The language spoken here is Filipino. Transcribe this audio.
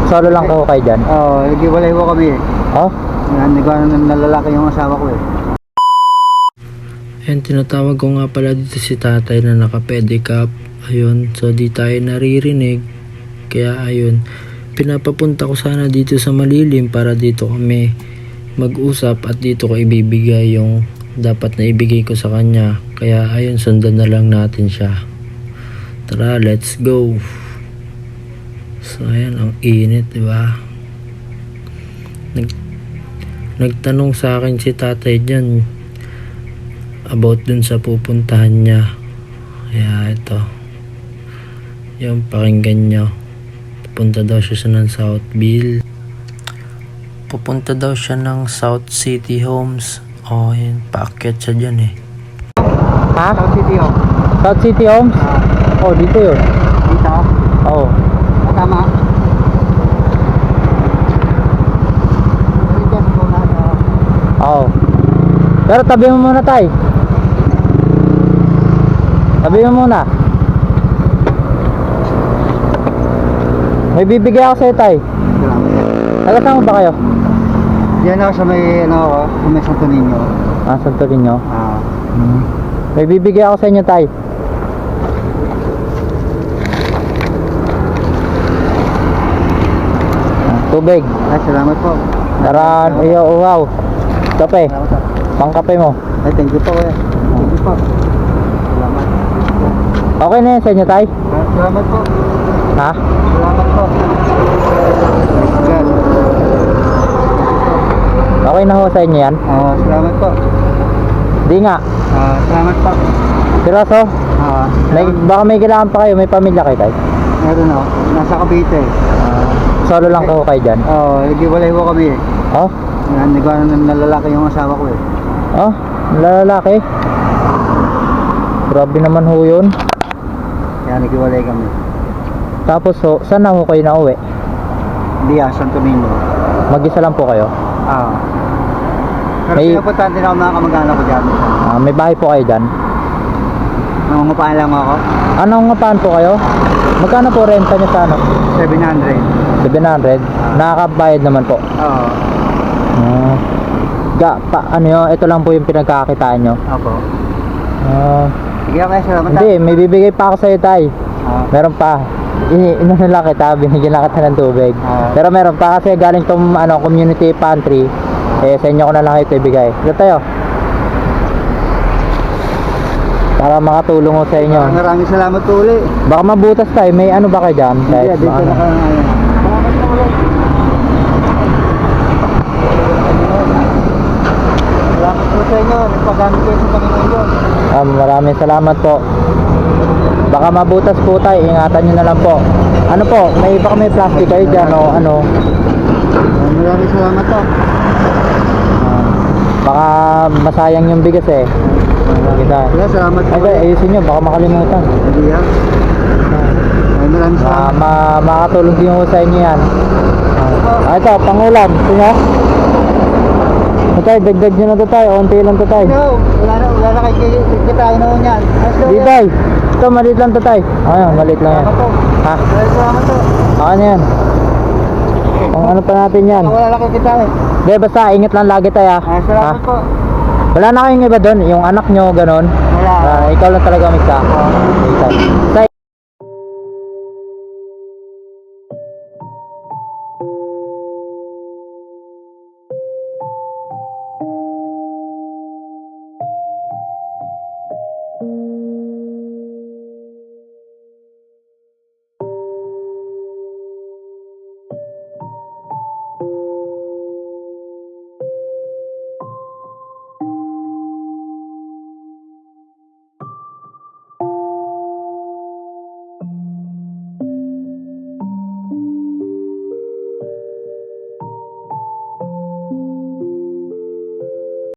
Solo lang ko kayo dyan? Oo, naghiwalay ko kami eh. Oh? Nagawa na nalalaki yung asawa ko eh. Ayan, tinatawag ko nga pala dito si tatay na naka-pedicab. Ayun, so di tayo naririnig. Kaya ayun, pinapapunta ko sana dito sa malilim para dito kami mag-usap at dito ko ibibigay yung dapat na ibigay ko sa kanya. Kaya ayun, sundan na lang natin siya. Tara, let's go. So ayan, ang init, diba? Nagtanong sa akin si tatay dyan about dun sa pupuntahan niya. Kaya ito, yung pakinggan nyo. Pupunta daw siya ng Southville. Pupunta daw siya ng South City Homes. Oh, yun, paakyat siya dyan eh. Ha? South City oh. South City Homes? Oh, dito yun. Dito? Oo. Tama. Oo. Pero tabi mo muna tay. Tabi mo muna. May bibigay ako sa'yo tay. Taga-saan mo ba kayo? Diyan ako sa may ano ako, sa may Santo Niño. Ah, Santo Niño. Ah. May bibigay ako sa inyo tay. Tubig. Ay, salamat po. Tara, iyo, wow. Kape. Salamat po. Pangkape mo. Ay, thank you po eh. Thank you po. Salamat. Okay na yan sa inyo tay? Salamat po. Ha? Salamat po. God. Okay na ho sa inyo yan? Salamat po. Di nga. Salamat po. Seryoso? Baka may kailangan pa kayo, may pamilya kayo tay? Meron ako. Nasa Cavite. Solo lang ko kayo dyan? Oo, naghiwalay ko kami eh. Oh? Nagawa na nalalaki yung asawa ko eh. Oh? Lalaki? Grabe naman ho yun. Kaya naghiwalay kami. Tapos ho, saan na ho kayo nauwi? Hindi Santo Niño. Mag-isa lang po kayo? Pero May- pinupuntahan din ako mga kamag-anak ko dyan. May bahay po kayo dyan? Nangungupahan lang ako. Anong ngapahan po kayo? Magkano po renta nyo sa ano? 700. 700? Nakakabayad naman po. Oo. Ano yun? Ito lang po yung pinagkakakitaan nyo. Opo. Sige ako salamat. Hindi, may bibigay pa ako sa'yo tay. Meron pa. Inano lang kita, binigyan lang kita ng tubig. Pero meron pa kasi galing tong community pantry. Sa inyo ko na lang ito ibigay. Ito tayo. Para makatulong ko sa inyo. Maraming salamat po ulit. Baka mabutas tayo. May ano ba kayo dyan? Hindi, dito na kayo ngayon. Salamat po ulit. Salamat po sa inyo. Nagpagamit kayo sa Panginoon yun. Maraming salamat po. Baka mabutas po tayo. Ingatan nyo na lang po. Ano po? Baka may plastic kayo dyan o ano? Maraming salamat po. Baka masayang yung bigas eh. Kita. Kaya salamat po Ay, ulit. ayusin nyo. Baka makalimutan. Hindi yan. Maraming salamat. Makatulong din ko sa inyo yan. Ito, pangulam. Ito nyo. Ito, dagdag nyo na ito tayo. Unti lang ito tayo. No, wala na kayo kitain na yan. Di tayo. Ito, maliit lang ito tayo. Ayun, maliit lang yan. Salamat po. Ha? Salamat po. Ano yan? Ano pa natin yan? Wala na kayo kitain. Di, basta ingat lang lagi tayo ha. Salamat po. Wala na kayong iba doon? Yung anak nyo, ganon? Wala. Ikaw lang talaga mag-isa. Tay,